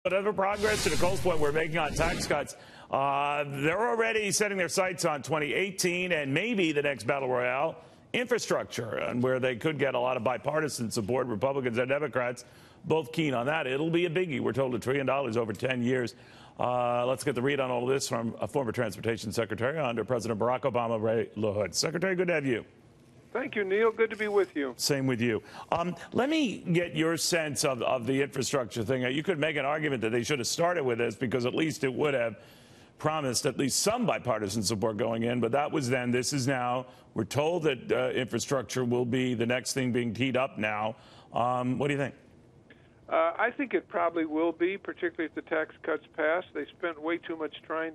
Whatever progress to Nicole's point we're making on tax cuts, they're already setting their sights on 2018 and maybe the next battle royale, infrastructure, and where they could get a lot of bipartisan support, Republicans and Democrats, both keen on that. It'll be a biggie. We're told $1 trillion over 10 years. Let's get the read on all of this from a former transportation secretary under President Barack Obama, Ray Lahood. Secretary, good to have you. Thank you, Neil. Good to be with you. Same with you. Let me get your sense of the infrastructure thing. You could make an argument that they should have started with this because at least it would have promised at least some bipartisan support going in. But that was then. This is now. We're told that infrastructure will be the next thing being teed up now. What do you think? I think it probably will be, particularly if the tax cuts pass. They spent way too much time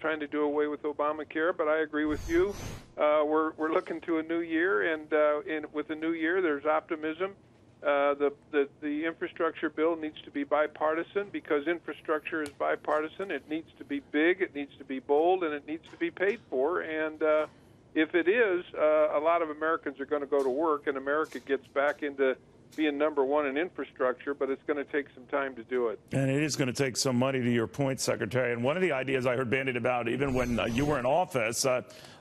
trying to do away with Obamacare, but I agree with you. We're looking to a new year, and with the new year, there's optimism. The infrastructure bill needs to be bipartisan because infrastructure is bipartisan. It needs to be big, it needs to be bold, and it needs to be paid for. And if it is, a lot of Americans are going to go to work, and America gets back into being number one in infrastructure, but it's going to take some time to do it. And it is going to take some money, to your point, Secretary. And one of the ideas I heard bandied about, even when you were in office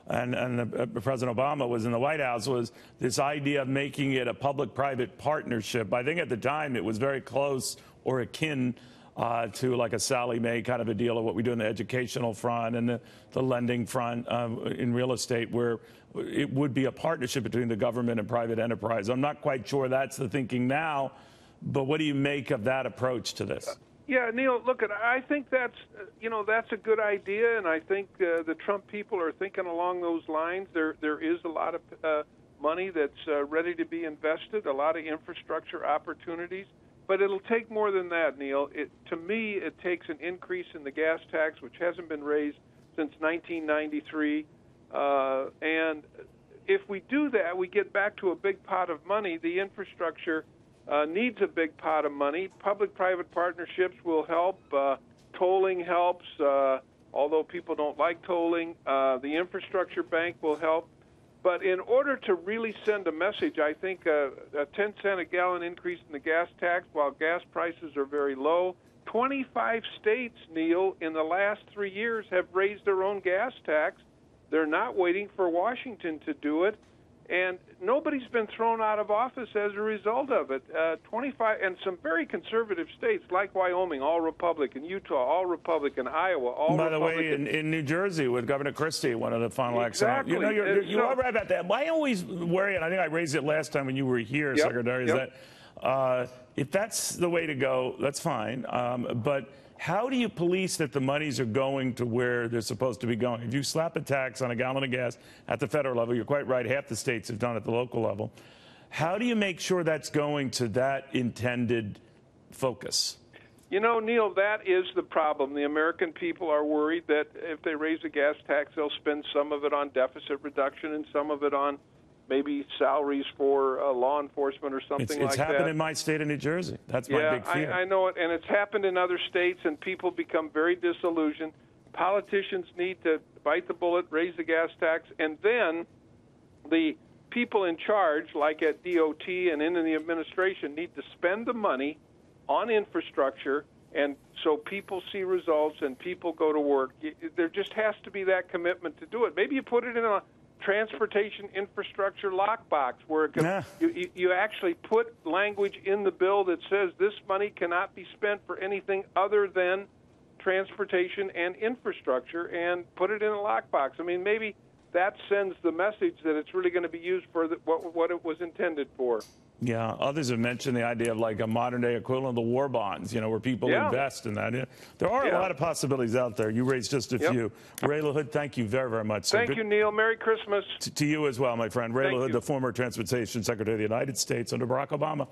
and President Obama was in the White House, was this idea of making it a public-private partnership. I think at the time it was very close or akin to like a Sally Mae kind of a deal of what we do in the educational front and the lending front in real estate, where it would be a partnership between the government and private enterprise. I'm not quite sure that's the thinking now, but what do you make of that approach to this? Yeah, Neil, look, I think that's a good idea, and I think the Trump people are thinking along those lines. There is a lot of money that's ready to be invested, a lot of infrastructure opportunities. But it'll take more than that, Neil. To me, it takes an increase in the gas tax, which hasn't been raised since 1993. And if we do that, we get back to a big pot of money. The infrastructure needs a big pot of money. Public-private partnerships will help. Tolling helps, although people don't like tolling. The infrastructure bank will help. But in order to really send a message, I think a 10-cent a gallon increase in the gas tax while gas prices are very low. 25 states, Neil, in the last 3 years have raised their own gas tax. They're not waiting for Washington to do it. And nobody's been thrown out of office as a result of it. 25 and some very conservative states like Wyoming, all Republican, Utah, all Republican, Iowa, all By Republican. the way, in New Jersey with Governor Christie, one of the final acts. Exactly. You are right about that. I always worry, and I think I raised it last time when you were here, Secretary, is that if that's the way to go, that's fine. But how do you police that the monies are going to where they're supposed to be going? If you slap a tax on a gallon of gas at the federal level, you're quite right, half the states have done it at the local level. How do you make sure that's going to that intended focus? You know, Neil, that is the problem. The American people are worried that if they raise the gas tax, they'll spend some of it on deficit reduction and some of it on maybe salaries for law enforcement or something like that. It's happened in my state of New Jersey. That's my big fear. I know it, and it's happened in other states, and people become very disillusioned. Politicians need to bite the bullet, raise the gas tax, and then the people in charge, like at DOT and in the administration, need to spend the money on infrastructure, and so people see results and people go to work. There just has to be that commitment to do it. Maybe you put it in a transportation infrastructure lockbox where it can, you actually put language in the bill that says this money cannot be spent for anything other than transportation and infrastructure, and put it in a lockbox. I mean, maybe that sends the message that it's really going to be used for what it was intended for. Yeah, others have mentioned the idea of like a modern-day equivalent of the war bonds, where people invest in that. There are a lot of possibilities out there. You raised just a few. Ray Lahood, thank you very, very much. Thank you, Neil. Merry Christmas. To you as well, my friend. Ray Lahood, the former Transportation Secretary of the United States under Barack Obama.